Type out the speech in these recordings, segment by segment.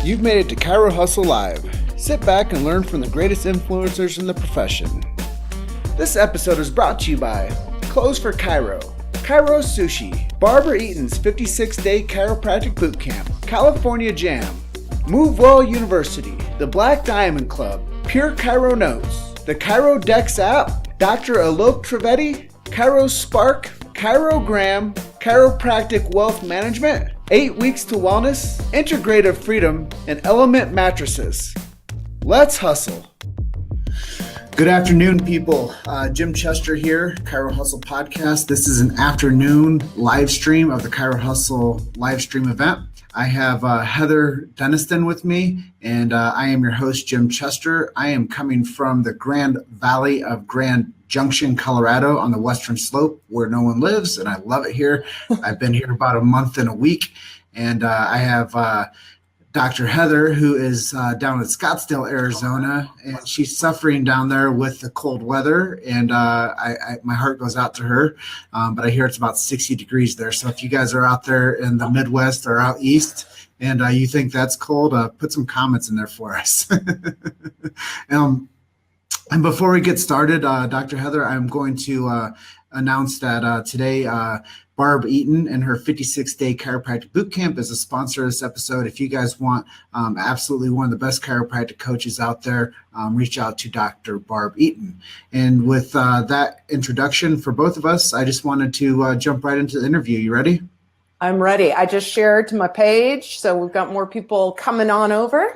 You've made it to Chiro Hustle Live. Sit back and learn from the greatest influencers in the profession. This episode is brought to you by Clothes for Chiro, Chiro Sushi, Barbara Eaton's 56-day chiropractic bootcamp, California Jam, Move Well University, the Black Diamond Club, Pure Chiro Notes, the Chiro Dex app, Dr. Alok Trivedi, Chiro Spark, Chirogram, Chiropractic Wealth Management, 8 Weeks to Wellness, Integrative Freedom, and Element Mattresses. Let's hustle. Good afternoon, people. Jim Chester here, Chiro Hustle Podcast. This is an afternoon live stream of the Chiro Hustle live stream event. I have Heather Denniston with me, and I am your host, Jim Chester. I am coming from the Grand Valley of Grand Junction, Colorado, on the western slope where no one lives, and I love it here. I've been here about a month and a week, and I have Dr. Heather, who is down in Scottsdale, Arizona, and she's suffering down there with the cold weather, and my heart goes out to her, but I hear it's about 60 degrees there, so if you guys are out there in the Midwest or out east, and you think that's cold, put some comments in there for us. And before we get started, Dr. Heather, I'm going to announce that today Barb Eaton and her 56-day chiropractic bootcamp is a sponsor of this episode. If you guys want absolutely one of the best chiropractic coaches out there, reach out to Dr. Barb Eaton. And with that introduction for both of us, I just wanted to jump right into the interview. You ready? I'm ready. I just shared to my page, so we've got more people coming on over.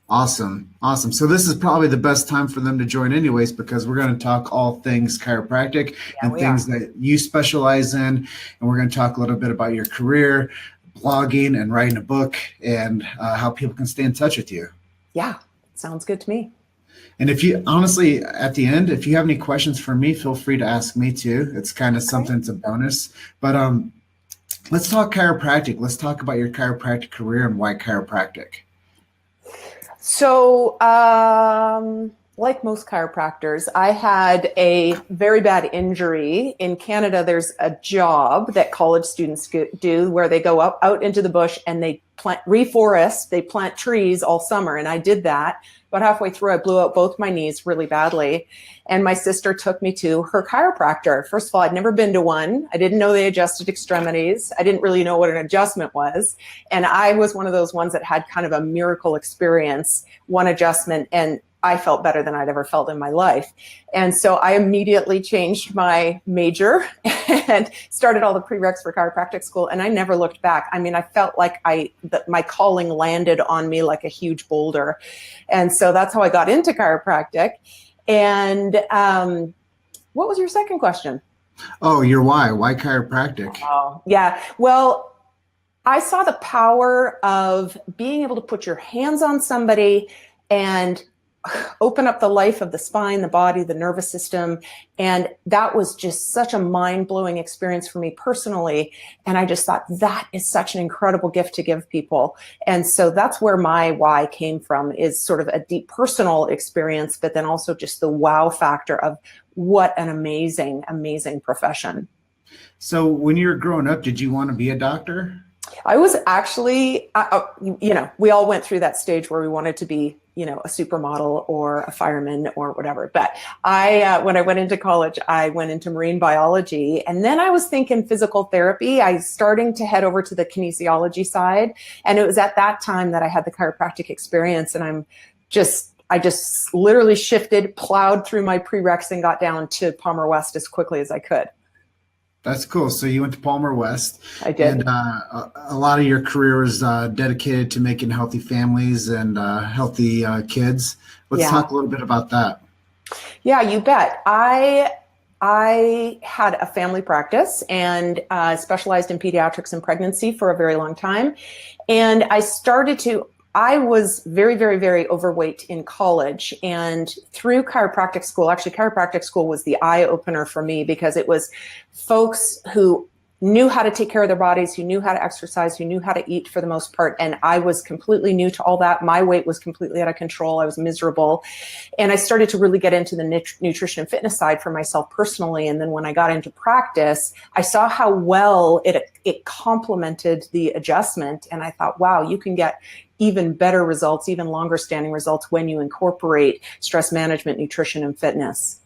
Awesome. So this is probably the best time for them to join anyways, because we're going to talk all things chiropractic and things that you specialize in. And we're going to talk a little bit about your career, blogging and writing a book, and how people can stay in touch with you. Yeah, sounds good to me. And if you honestly, at the end, if you have any questions for me, feel free to ask me too. It's kind of something, it's a bonus. But let's talk chiropractic. Let's talk about your chiropractic career and why chiropractic. So, like most chiropractors, I had a very bad injury. In Canada, there's a job that college students do where they go out into the bush and they reforest, they plant trees all summer. And I did that. But halfway through, I blew out both my knees really badly. And my sister took me to her chiropractor. First of all, I'd never been to one. I didn't know they adjusted extremities. I didn't really know what an adjustment was. And I was one of those ones that had kind of a miracle experience, one adjustment, and I felt better than I'd ever felt in my life. And so I immediately changed my major and started all the prereqs for chiropractic school. And I never looked back. I mean, I felt like my calling landed on me like a huge boulder. And so that's how I got into chiropractic. And what was your second question? Oh, your why? Why chiropractic? Oh, yeah. Well, I saw the power of being able to put your hands on somebody and open up the life of the spine, the body, the nervous system. And that was just such a mind-blowing experience for me personally. And I just thought that is such an incredible gift to give people. And so that's where my why came from, is sort of a deep personal experience, but then also just the wow factor of what an amazing, amazing profession. So when you were growing up, did you want to be a doctor? I was actually, we all went through that stage where we wanted to be, a supermodel or a fireman or whatever. But when I went into college, I went into marine biology, and then I was thinking physical therapy. I was starting to head over to the kinesiology side. And it was at that time that I had the chiropractic experience. And I just literally shifted, plowed through my prereqs and got down to Palmer West as quickly as I could. That's cool. So you went to Palmer West. I did. And a lot of your career was dedicated to making healthy families and healthy kids. Let's talk a little bit about that. Yeah, you bet. I had a family practice and specialized in pediatrics and pregnancy for a very long time. And I was very, very, very overweight in college, and through chiropractic school was the eye opener for me, because it was folks who knew how to take care of their bodies, who knew how to exercise, who knew how to eat for the most part. And I was completely new to all that. My weight was completely out of control. I was miserable. And I started to really get into the nutrition and fitness side for myself personally. And then when I got into practice, I saw how well it complemented the adjustment. And I thought, wow, you can get even better results, even longer standing results when you incorporate stress management, nutrition, and fitness.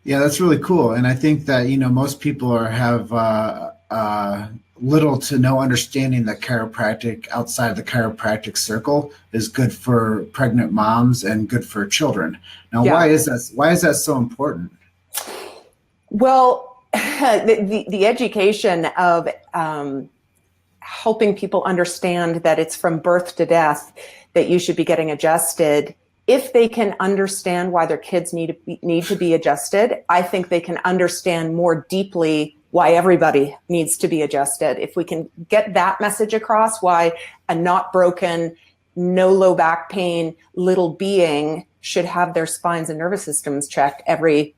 Yeah, that's really cool. And I think that, most people have little to no understanding that chiropractic outside the chiropractic circle is good for pregnant moms and good for children. Now, Yeah. Why is that so important? Well, the education of helping people understand that it's from birth to death that you should be getting adjusted. If they can understand why their kids need to be adjusted, I think they can understand more deeply why everybody needs to be adjusted. If we can get that message across, why a not broken, no low back pain little being should have their spines and nervous systems checked every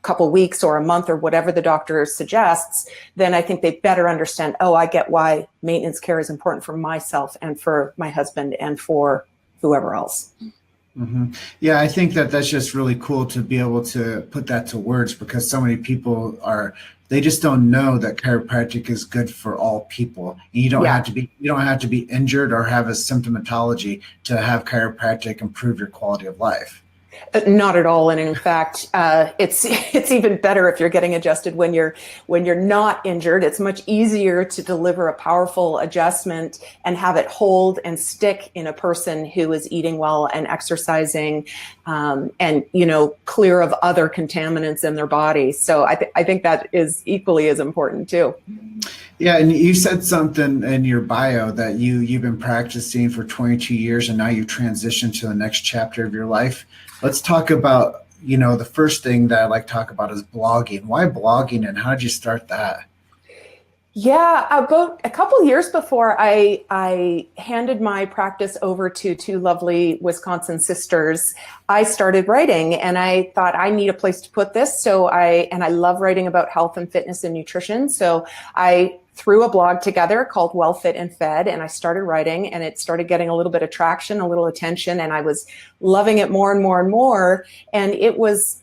couple weeks or a month or whatever the doctor suggests, then I think they better understand, oh, I get why maintenance care is important for myself and for my husband and for whoever else. Mm-hmm. Yeah, I think that that's just really cool to be able to put that to words, because so many people they just don't know that chiropractic is good for all people. And you don't have to be injured or have a symptomatology to have chiropractic improve your quality of life. Not at all. And in fact, it's even better if you're getting adjusted when you're not injured. It's much easier to deliver a powerful adjustment and have it hold and stick in a person who is eating well and exercising, and clear of other contaminants in their body. So I think that is equally as important too. Yeah, and you said something in your bio that you've been practicing for 22 years and now you've transitioned to the next chapter of your life. Let's talk about, the first thing that I like to talk about is blogging. Why blogging, and how did you start that? Yeah, about a couple years before I handed my practice over to two lovely Wisconsin sisters, I started writing, and I thought I need a place to put this. So I love writing about health and fitness and nutrition. So I threw a blog together called Well Fit and Fed, and I started writing, and it started getting a little bit of traction, a little attention, and I was loving it more and more and more. And it was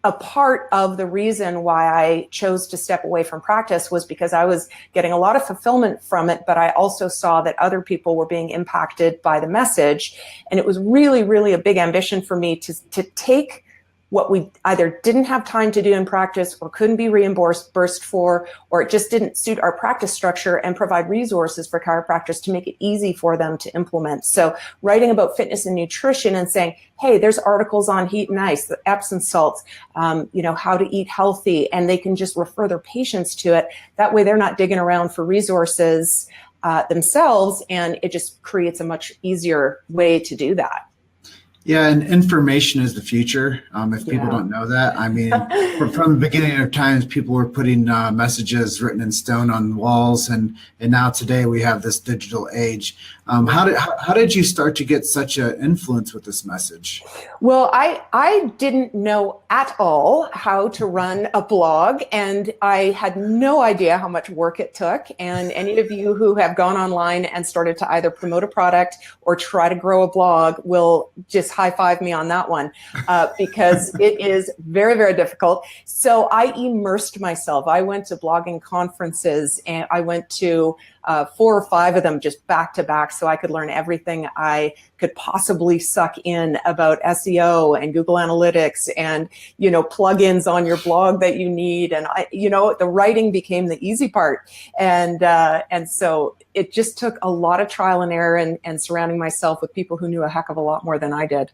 a part of the reason why I chose to step away from practice was because I was getting a lot of fulfillment from it, but I also saw that other people were being impacted by the message. And it was really, really a big ambition for me to take what we either didn't have time to do in practice or couldn't be reimbursed for, or it just didn't suit our practice structure, and provide resources for chiropractors to make it easy for them to implement. So writing about fitness and nutrition and saying, hey, there's articles on heat and ice, the Epsom salts, how to eat healthy, and they can just refer their patients to it. That way they're not digging around for resources themselves, and it just creates a much easier way to do that. Yeah, and information is the future. If people don't know that, I mean, from the beginning of times, people were putting messages written in stone on walls, and now today we have this digital age. How did you start to get such an influence with this message? Well, I didn't know at all how to run a blog, and I had no idea how much work it took. And any of you who have gone online and started to either promote a product or try to grow a blog will just high five me on that one, because it is very, very difficult. So I immersed myself. I went to blogging conferences, and I went to 4 or 5 of them just back to back, so I could learn everything I could possibly suck in about SEO and Google Analytics and, plugins on your blog that you need. And the writing became the easy part. And so it just took a lot of trial and error and surrounding myself with people who knew a heck of a lot more than I did.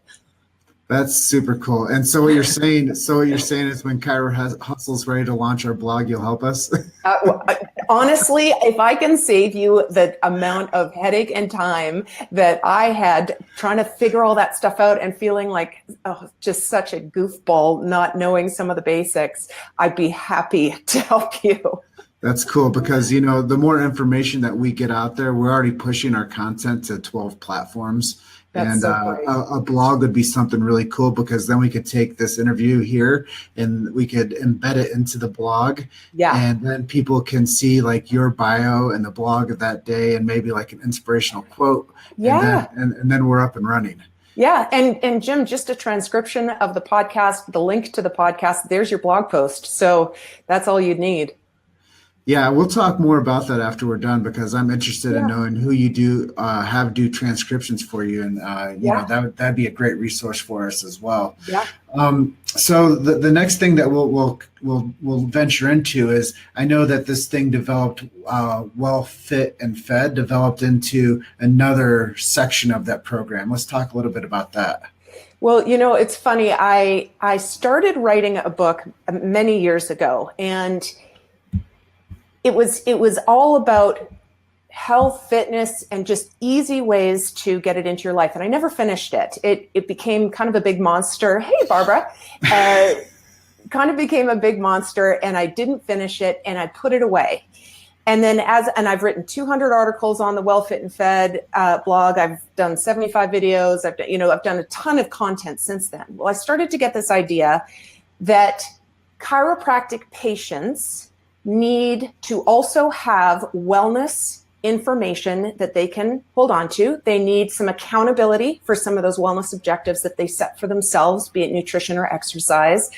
That's super cool. And so what you're saying is when Chiro Hustle's ready to launch our blog, you'll help us? Honestly, if I can save you the amount of headache and time that I had trying to figure all that stuff out and feeling like just such a goofball, not knowing some of the basics, I'd be happy to help you. That's cool because, the more information that we get out there, we're already pushing our content to 12 platforms. That's And so great. a blog would be something really cool because then we could take this interview here and we could embed it into the blog. Yeah. And then people can see like your bio and the blog of that day and maybe like an inspirational quote. Yeah. And then we're up and running. Yeah. And Jim, just a transcription of the podcast, the link to the podcast, there's your blog post. So that's all you'd need. Yeah, we'll talk more about that after we're done because I'm interested in knowing who you do have do transcriptions for you, and that'd be a great resource for us as well. Yeah. So the next thing that we'll venture into is I know that this thing developed Well Fit and Fed developed into another section of that program. Let's talk a little bit about that. Well, it's funny. I started writing a book many years ago, and it was all about health, fitness, and just easy ways to get it into your life. And I never finished it. It became kind of a big monster. Hey, Barbara. Kind of became a big monster, and I didn't finish it, and I put it away. And then I've written 200 articles on the Well Fit and Fed blog. I've done 75 videos. I've done a ton of content since then. Well, I started to get this idea that chiropractic patients need to also have wellness information that they can hold on to. They need some accountability for some of those wellness objectives that they set for themselves, be it nutrition or exercise.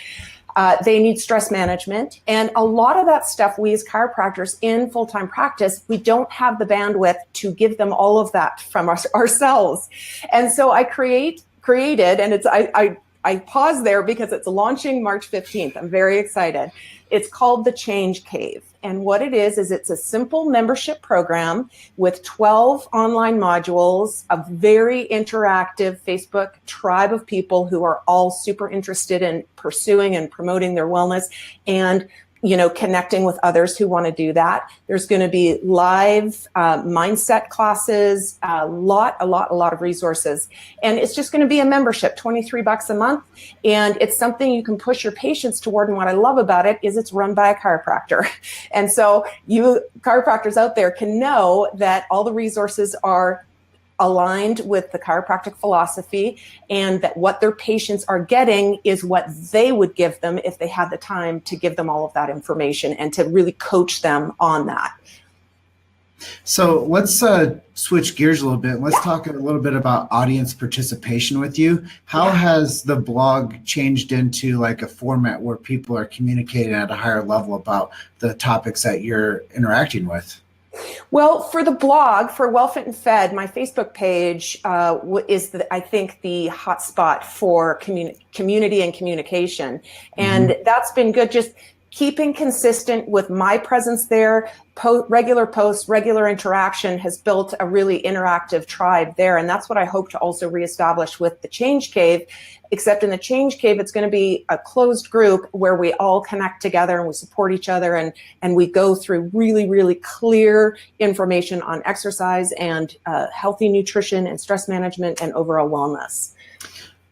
They need stress management. And a lot of that stuff, we as chiropractors in full-time practice, we don't have the bandwidth to give them all of that from ourselves. And so I created, and I pause there because it's launching March 15th. I'm very excited. It's called the Change Cave. And what it is it's a simple membership program with 12 online modules, a very interactive Facebook tribe of people who are all super interested in pursuing and promoting their wellness and connecting with others who want to do that. There's going to be live mindset classes, a lot of resources. And it's just going to be a membership, $23 a month. And it's something you can push your patients toward. And what I love about it is it's run by a chiropractor. And so you chiropractors out there can know that all the resources are aligned with the chiropractic philosophy, and that what their patients are getting is what they would give them if they had the time to give them all of that information and to really coach them on that. So let's switch gears a little bit. Let's talk a little bit about audience participation with you. How has the blog changed into like a format where people are communicating at a higher level about the topics that you're interacting with? Well, for the blog, for Well Fit and Fed, my Facebook page is, I think, the hotspot for community and communication. And that's been good. Just keeping consistent with my presence there, regular posts, regular interaction has built a really interactive tribe there. And that's what I hope to also reestablish with the Change Cave. Except in the Change Cave, it's going to be a closed group where we all connect together and we support each other, and we go through really, really clear information on exercise and healthy nutrition and stress management and overall wellness.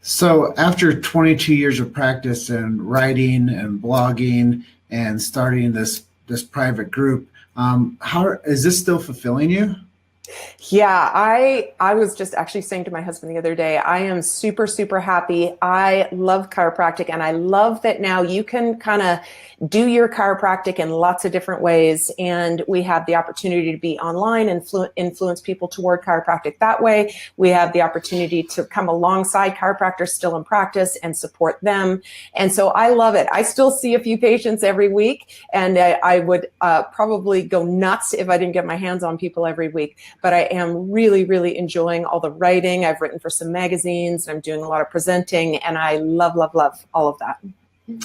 So after 22 years of practice and writing and blogging and starting this private group, how is this still fulfilling you? Yeah, I was just actually saying to my husband the other day, I am super, super happy. I love chiropractic, and I love that now you can kind of do your chiropractic in lots of different ways. And we have the opportunity to be online and influence people toward chiropractic that way. We have the opportunity to come alongside chiropractors still in practice and support them. And so I love it. I still see a few patients every week, and I would probably go nuts if I didn't get my hands on people every week. But I am really, really enjoying all the writing. I've written for some magazines. I'm doing a lot of presenting, and I love, love, love all of that.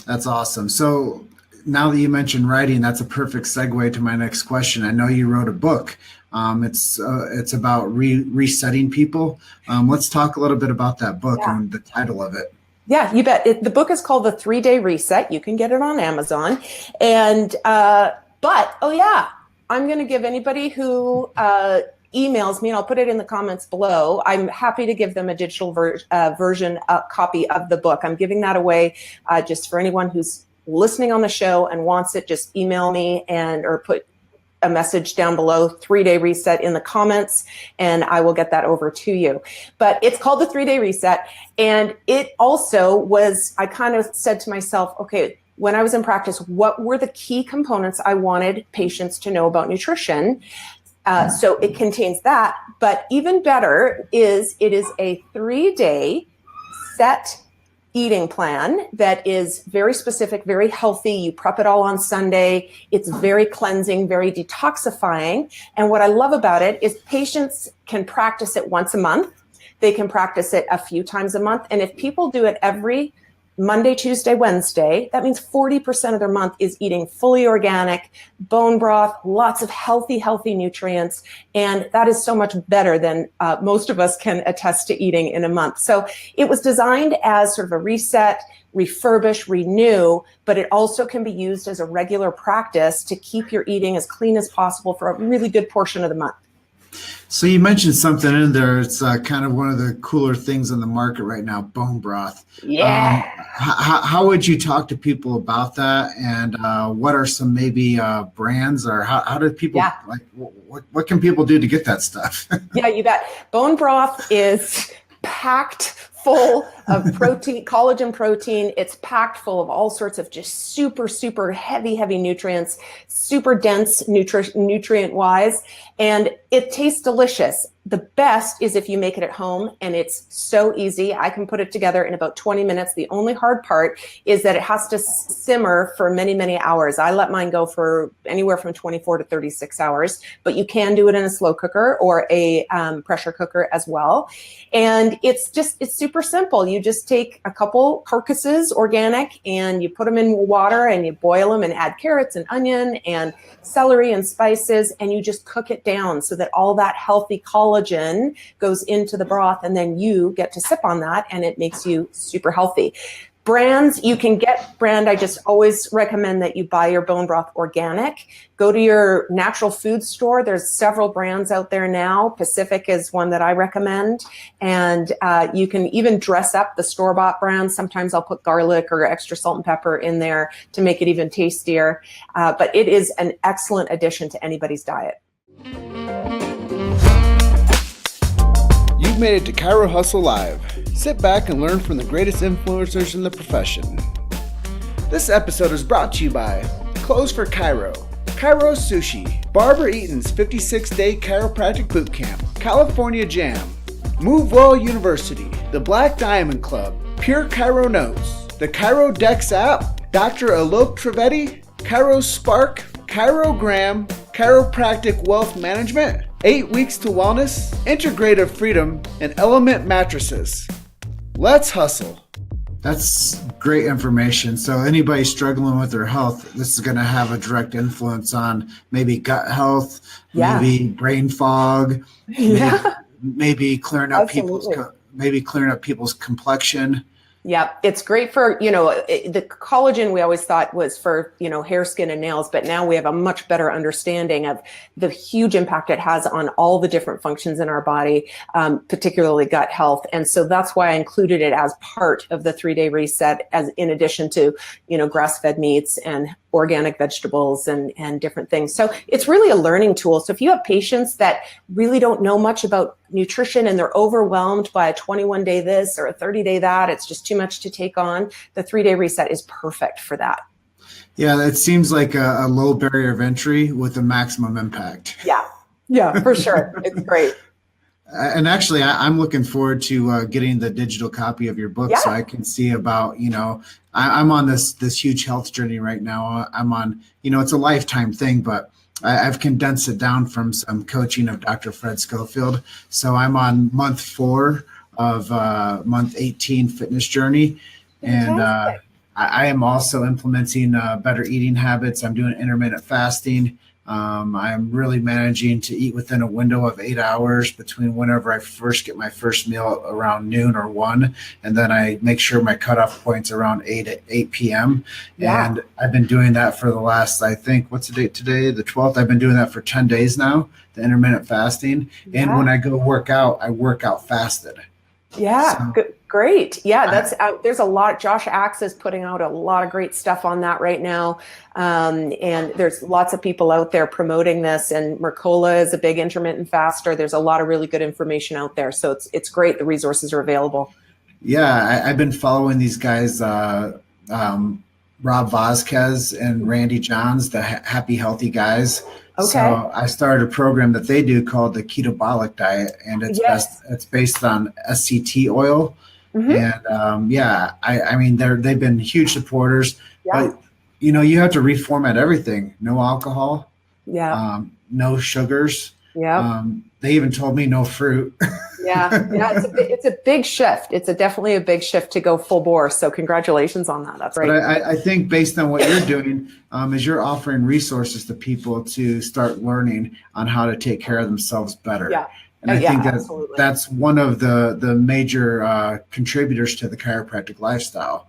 That's awesome. So now that you mentioned writing, that's a perfect segue to my next question. I know you wrote a book. It's about resetting people. Let's talk a little bit about that book and the title of it. Yeah, you bet. The book is called The 3-Day Reset. You can get it on Amazon. And I'm going to give anybody who emails me, and I'll put it in the comments below. I'm happy to give them a digital version, copy of the book. I'm giving that away just for anyone who's listening on the show and wants it, just email me or put a message down below, 3-day reset in the comments, and I will get that over to you. But it's called the 3-day reset. And it also was, I kind of said to myself, okay, when I was in practice, what were the key components I wanted patients to know about nutrition? So it contains that, but even better is it is a 3-day set eating plan that is very specific, very healthy. You prep it all on Sunday. It's very cleansing, very detoxifying. And what I love about it is patients can practice it once a month. They can practice it a few times a month. And if people do it every Monday, Tuesday, Wednesday, that means 40% of their month is eating fully organic, bone broth, lots of healthy nutrients. And that is so much better than most of us can attest to eating in a month. So it was designed as sort of a reset, refurbish, renew, but it also can be used as a regular practice to keep your eating as clean as possible for a really good portion of the month. So you mentioned something in there. It's kind of one of the cooler things on the market right now, bone broth. Yeah. How would you talk to people about that? And what are some maybe brands, or how do people, like, what can people do to get that stuff? Yeah, you bet. Bone broth is packed full of protein, collagen protein. It's packed full of all sorts of just super heavy nutrients, super dense nutrient wise, and it tastes delicious. The best is if you make it at home, and it's so easy. I can put it together in about 20 minutes. The only hard part is that it has to simmer for many hours. I let mine go for anywhere from 24 to 36 hours, but you can do it in a slow cooker or a pressure cooker as well. And it's super simple. You just take a couple carcasses, organic, and you put them in water and you boil them and add carrots and onion and celery and spices, and you just cook it down so that all that healthy collagen goes into the broth, and then you get to sip on that, and it makes you super healthy. Brands, you can get brand. I just always recommend that you buy your bone broth organic. Go to your natural food store. There's several brands out there now. Pacific is one that I recommend. And you can even dress up the store-bought brands. Sometimes I'll put garlic or extra salt and pepper in there to make it even tastier. But it is an excellent addition to anybody's diet. You've made it to Chiro Hustle Live. Sit back and learn from the greatest influencers in the profession. This episode is brought to you by Clothes for Chiro, Chiro Sushi, Barbara Eaton's 56-day chiropractic boot camp, California Jam, Move Well University, the Black Diamond Club, Pure Chiro Notes, the Chiro Dex app, Dr. Alok Trivedi, Chiro Spark, Chirogram, Chiropractic Wealth Management, 8 Weeks to Wellness, Integrative Freedom, and Element Mattresses. Let's hustle. That's great information. So anybody struggling with their health, this is going to have a direct influence on maybe gut health, maybe brain fog, maybe clearing up people's complexion. Yeah, it's great for, the collagen we always thought was for, hair, skin, and nails, but now we have a much better understanding of the huge impact it has on all the different functions in our body, particularly gut health. And so that's why I included it as part of the 3-day reset, as in addition to, grass-fed meats and organic vegetables and different things. So it's really a learning tool. So if you have patients that really don't know much about nutrition and they're overwhelmed by a 21-day this or a 30-day that, it's just too much to take on, the 3-day reset is perfect for that. Yeah, it seems like a low barrier of entry with a maximum impact. Yeah, for sure. It's great. And actually, I'm looking forward to getting the digital copy of your book so I can see about, I'm on this huge health journey right now. I'm on, it's a lifetime thing, but I've condensed it down from some coaching of Dr. Fred Schofield. So I'm on month 4 of month 18 fitness journey. And I am also implementing better eating habits. I'm doing intermittent fasting. I'm really managing to eat within a window of 8 hours between whenever I first get my first meal around noon or 1, and then I make sure my cutoff point's around 8 p.m. Yeah. And I've been doing that for the last, I think, what's the date today? The 12th. I've been doing that for 10 days now, the intermittent fasting. Yeah. And when I go work out, I work out fasted. Yeah, So great. Yeah, I, that's there's a lot. Josh Axe is putting out a lot of great stuff on that right now, and there's lots of people out there promoting this. And Mercola is a big intermittent faster. There's a lot of really good information out there, so it's great. The resources are available. yeah, I've been following these guys, um, Rob Vasquez and Randy Johns, the Happy Healthy guys. Okay. So I started a program that they do called the Ketobolic Diet, and Yes. it's based on SCT oil. Hmm. And yeah, I mean they've been huge supporters, Yeah. but you have to reformat everything. No alcohol, Yeah. no sugars. Yeah. They even told me no fruit. Yeah. Yeah. It's a big shift. It's definitely a big shift to go full bore. So congratulations on that. That's But great. I think based on what you're doing, is you're offering resources to people to start learning on how to take care of themselves better. Yeah. And I Yeah. think that Absolutely. that's one of the major contributors to the chiropractic lifestyle.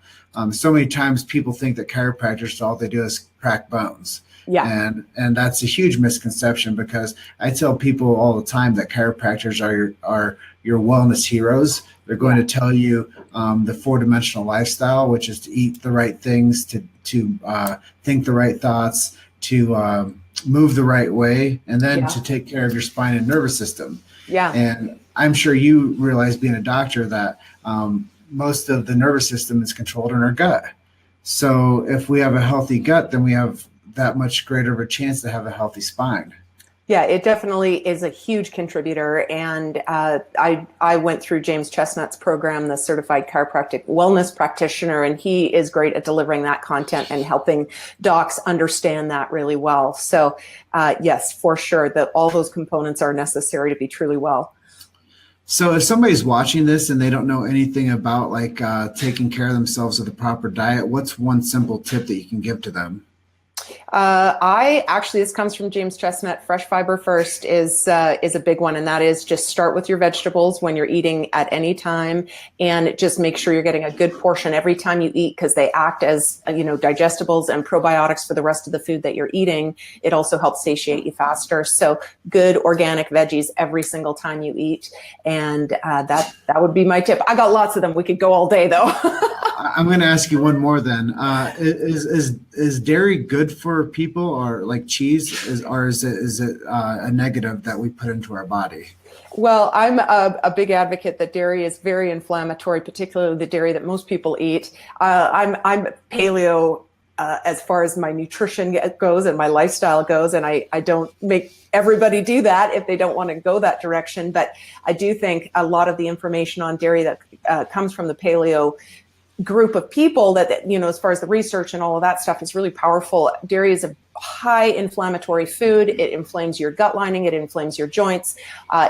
So many times people think that chiropractors, all they do is crack bones. Yeah. And that's a huge misconception, because I tell people all the time that chiropractors are your wellness heroes. They're going to tell you the 4-dimensional lifestyle, which is to eat the right things, to think the right thoughts, to move the right way, and then Yeah. to take care of your spine and nervous system. Yeah. And I'm sure you realize, being a doctor, that most of the nervous system is controlled in our gut. So if we have a healthy gut, then we have that much greater of a chance to have a healthy spine. Yeah, it definitely is a huge contributor. And I went through James Chestnut's program, the Certified Chiropractic Wellness Practitioner, and he is great at delivering that content and helping docs understand that really well. So yes, for sure, that all those components are necessary to be truly well. So if somebody's watching this and they don't know anything about taking care of themselves with a proper diet, what's one simple tip that you can give to them? This comes from James Chestnut. Fresh fiber first is a big one, and that is just start with your vegetables when you're eating at any time, and just make sure you're getting a good portion every time you eat, because they act as digestibles and probiotics for the rest of the food that you're eating. It also helps satiate you faster. So good organic veggies every single time you eat, and that would be my tip. I got lots of them. We could go all day though. I'm going to ask you one more then. Is dairy good for people, or like cheese, or is it a negative that we put into our body? Well, I'm a big advocate that dairy is very inflammatory, particularly the dairy that most people eat. I'm paleo as far as my nutrition goes and my lifestyle goes, and I don't make everybody do that if they don't want to go that direction. But I do think a lot of the information on dairy that comes from the paleo group of people, that as far as the research and all of that stuff, is really powerful. Dairy is a high inflammatory food. It inflames your gut lining. It inflames your joints.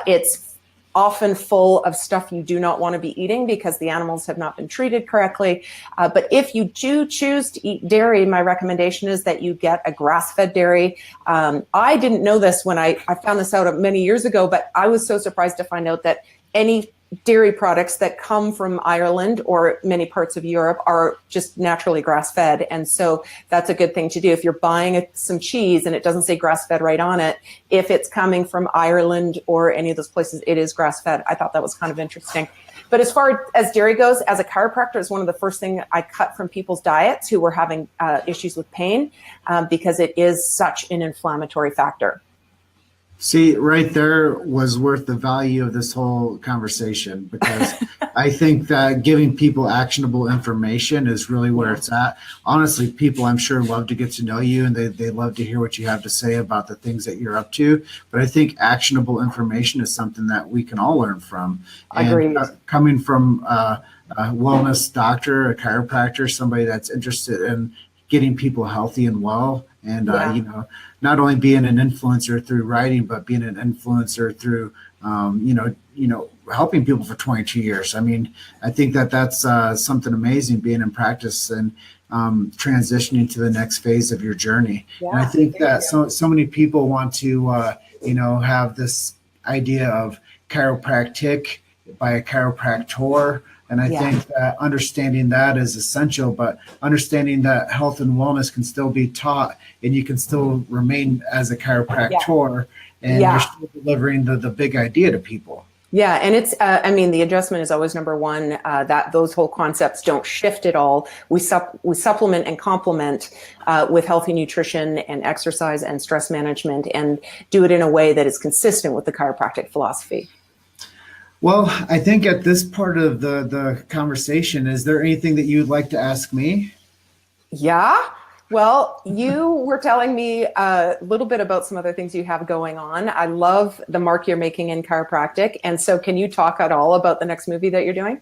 It's often full of stuff you do not want to be eating because the animals have not been treated correctly. But if you do choose to eat dairy, my recommendation is that you get a grass-fed dairy. I didn't know this when I found this out many years ago, but I was so surprised to find out that any dairy products that come from Ireland or many parts of Europe are just naturally grass-fed. And so that's a good thing to do. If you're buying some cheese and it doesn't say grass-fed right on it, if it's coming from Ireland or any of those places, it is grass-fed. I thought that was kind of interesting. But as far as dairy goes, as a chiropractor, it's one of the first things I cut from people's diets who were having issues with pain, because it is such an inflammatory factor. See, right there was worth the value of this whole conversation, because I think that giving people actionable information is really where it's at. Honestly, people, I'm sure, love to get to know you, and they love to hear what you have to say about the things that you're up to. But I think actionable information is something that we can all learn from. Agreed. And coming from a wellness doctor, a chiropractor, somebody that's interested in getting people healthy and well, and not only being an influencer through writing, but being an influencer through helping people for 22 years. I mean, I think that that's something amazing, being in practice and transitioning to the next phase of your journey. Yeah, and I think that so many people want to have this idea of chiropractic by a chiropractor. And I think that understanding that is essential, but understanding that health and wellness can still be taught, and you can still remain as a chiropractor, and you're still delivering the big idea to people. Yeah, and it's I mean, the adjustment is always number one. That those whole concepts don't shift at all. We supplement and complement with healthy nutrition and exercise and stress management, and do it in a way that is consistent with the chiropractic philosophy. Well, I think at this part of the conversation, is there anything that you'd like to ask me? Yeah. Well, you were telling me a little bit about some other things you have going on. I love the mark you're making in chiropractic. And so can you talk at all about the next movie that you're doing?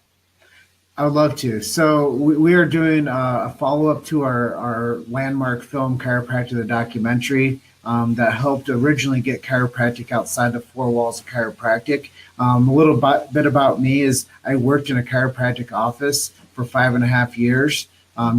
I would love to. So we are doing a follow-up to our landmark film, Chiropractic, the documentary, that helped originally get chiropractic outside the four walls of chiropractic. A little bit about me is I worked in a chiropractic office for 5.5 years,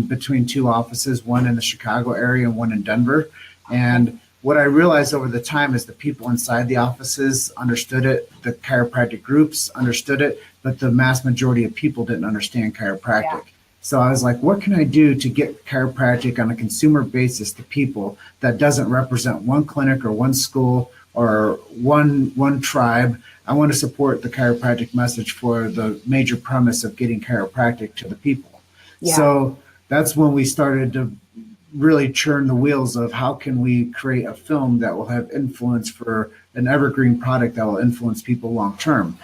between two offices, one in the Chicago area and one in Denver. And what I realized over the time is the people inside the offices understood it, the chiropractic groups understood it, but the mass majority of people didn't understand chiropractic. Yeah. So I was like, what can I do to get chiropractic on a consumer basis to people that doesn't represent one clinic or one school or one tribe? I want to support the chiropractic message for the major premise of getting chiropractic to the people. Yeah. So that's when we started to really churn the wheels of how can we create a film that will have influence for an evergreen product that will influence people long term.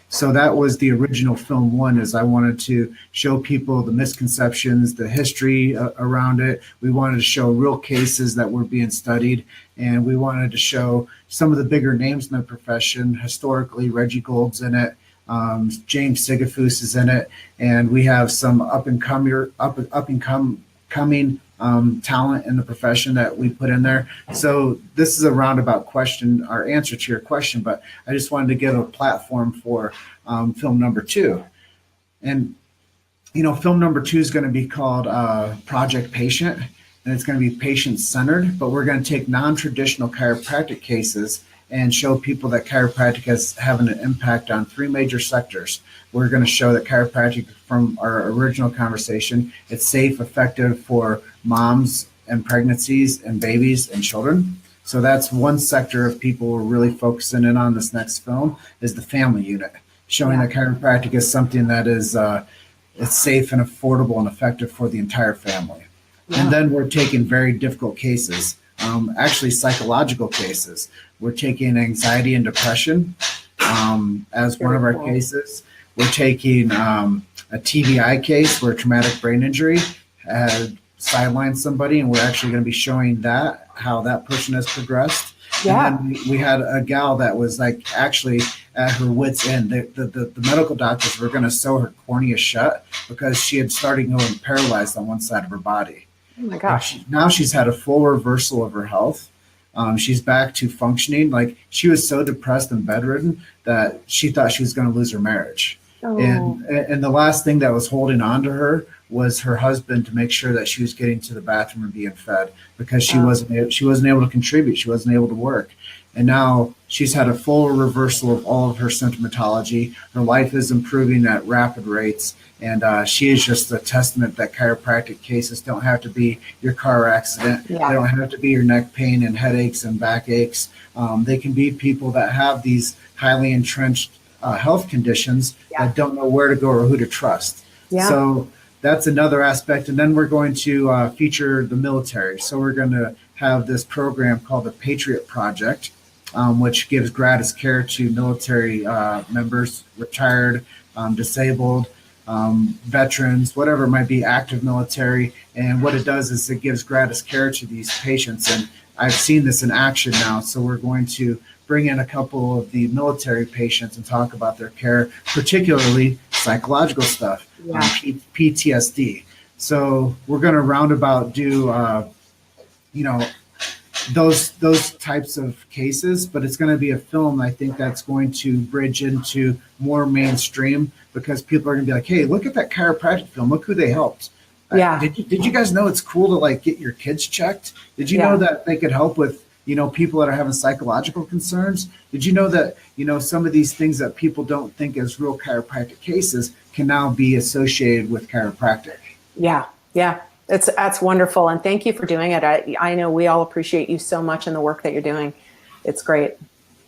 So that was the original film one, is I wanted to show people the misconceptions, the history around it. We wanted to show real cases that were being studied, and we wanted to show some of the bigger names in the profession. Historically, Reggie Gould's in it, James Sigafus is in it, and we have some up and coming talent in the profession that we put in there. So this is a roundabout question, our answer to your question, but I just wanted to give a platform for film number two. And, film number two is going to be called Project Patient, and it's going to be patient-centered, but we're going to take non-traditional chiropractic cases and show people that chiropractic is having an impact on three major sectors. We're going to show that chiropractic, from our original conversation, it's safe, effective for moms and pregnancies and babies and children. So that's one sector of people we're really focusing in on this next film, is the family unit, showing that chiropractic is something that is it's safe and affordable and effective for the entire family. Yeah. And then we're taking very difficult cases, actually psychological cases. We're taking anxiety and depression as one of our cases. We're taking a TBI case where traumatic brain injury had sidelined somebody, and we're actually going to be showing that, how that person has progressed. Yeah. And then we had a gal that was like actually at her wit's end. The medical doctors were going to sew her cornea shut because she had started going paralyzed on one side of her body. Oh my gosh. Now she's had a full reversal of her health. She's back to functioning. Like, she was so depressed and bedridden that she thought she was going to lose her marriage. Oh. And the last thing that was holding on to her was her husband, to make sure that she was getting to the bathroom and being fed, because she wasn't able to contribute. She wasn't able to work. And now she's had a full reversal of all of her symptomatology. Her life is improving at rapid rates. And she is just a testament that chiropractic cases don't have to be your car accident. Yeah. They don't have to be your neck pain and headaches and backaches. They can be people that have these highly entrenched health conditions that don't know where to go or who to trust. Yeah. So that's another aspect. And then we're going to feature the military. So we're going to have this program called the Patriot Project, which gives gratis care to military members, retired, disabled, veterans, whatever it might be, active military. And what it does is it gives gratis care to these patients. And I've seen this in action now. So we're going to bring in a couple of the military patients and talk about their care, particularly psychological stuff, PTSD. So we're going to roundabout do, those types of cases, but it's going to be a film, I think, that's going to bridge into more mainstream, because people are going to be like, hey, look at that chiropractic film. Look who they helped. Yeah. Did you guys know it's cool to like get your kids checked? Did you know that they could help with, people that are having psychological concerns? Did you know that, some of these things that people don't think as real chiropractic cases can now be associated with chiropractic? Yeah. Yeah. That's wonderful. And thank you for doing it. I know we all appreciate you so much in the work that you're doing. It's great.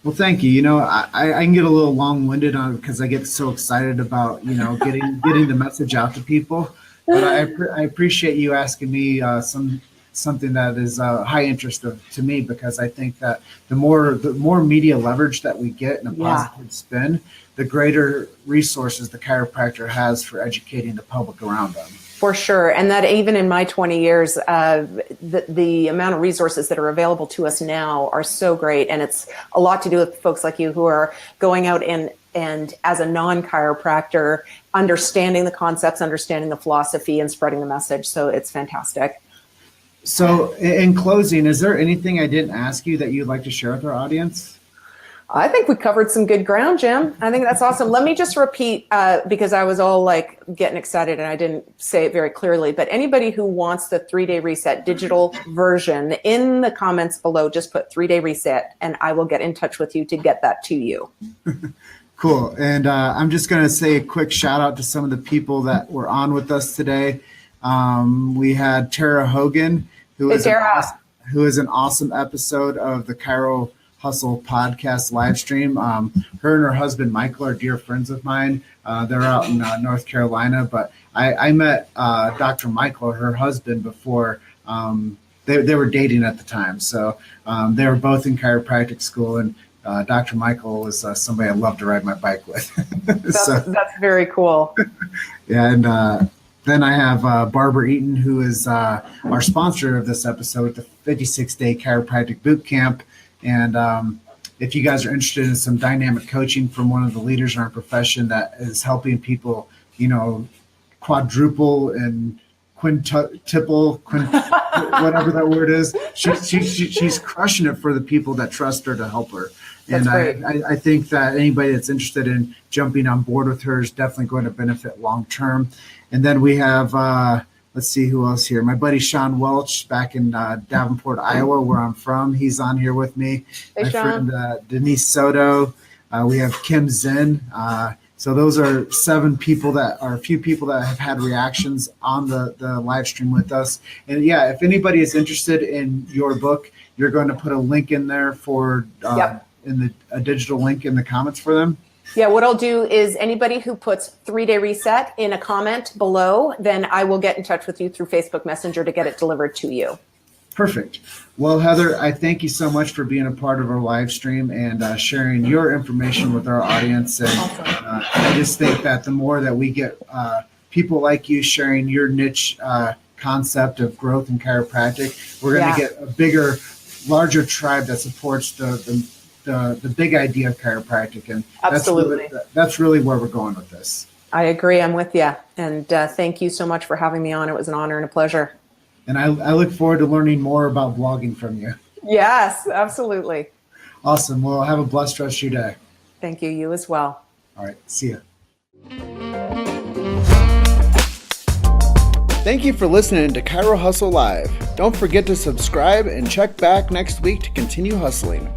Well, thank you. You know, I can get a little long-winded on because I get so excited about, getting the message out to people. But I appreciate you asking me something that is high interest to me, because I think that the more media leverage that we get in a positive spin, the greater resources the chiropractor has for educating the public around them. For sure. And that even in my 20 years, the amount of resources that are available to us now are so great. And it's a lot to do with folks like you who are going out and as a non-chiropractor, understanding the concepts, understanding the philosophy, and spreading the message. So it's fantastic. So in closing, is there anything I didn't ask you that you'd like to share with our audience? I think we covered some good ground, Jim. I think that's awesome. Let me just repeat, because I was all like getting excited and I didn't say it very clearly, but anybody who wants the 3-day reset digital version, in the comments below, just put 3-day reset and I will get in touch with you to get that to you. Cool. And I'm just going to say a quick shout out to some of the people that were on with us today. We had Tara Hogan, who is an awesome episode of the Chiro Hustle podcast live stream. Her and her husband Michael are dear friends of mine. They're out in North Carolina, but I met Dr. Michael, her husband, before they were dating at the time. So they were both in chiropractic school, and Dr. Michael was somebody I love to ride my bike with. That's very cool. Yeah, and then I have Barbara Eaton, who is our sponsor of this episode, the 56-day chiropractic boot camp. And if you guys are interested in some dynamic coaching from one of the leaders in our profession that is helping people, quadruple and quintuple, whatever that word is, she's crushing it for the people that trust her to help her. And I think that anybody that's interested in jumping on board with her is definitely going to benefit long term. And then we have let's see who else here. My buddy Sean Welch back in Davenport, Iowa, where I'm from. He's on here with me. Hey, my Sean. friend Denise Soto. We have Kim Zinn. So those are a few people that have had reactions on the live stream with us. And yeah, if anybody is interested in your book, you're going to put a link in there for a digital link in the comments for them. Yeah, what I'll do is anybody who puts 3-day reset in a comment below, then I will get in touch with you through Facebook Messenger to get it delivered to you. Perfect. Well, Heather, I thank you so much for being a part of our live stream and sharing your information with our audience. And I just think that the more that we get people like you sharing your niche concept of growth in chiropractic, we're going to get a bigger, larger tribe that supports the big idea of chiropractic, and that's really where we're going with this. I agree. I'm with you. And thank you so much for having me on. It was an honor and a pleasure. And I look forward to learning more about blogging from you. Yes, absolutely. Awesome. Well, have a blessed rest of your day. Thank you. You as well. All right. See ya. Thank you for listening to Chiro Hustle Live. Don't forget to subscribe and check back next week to continue hustling.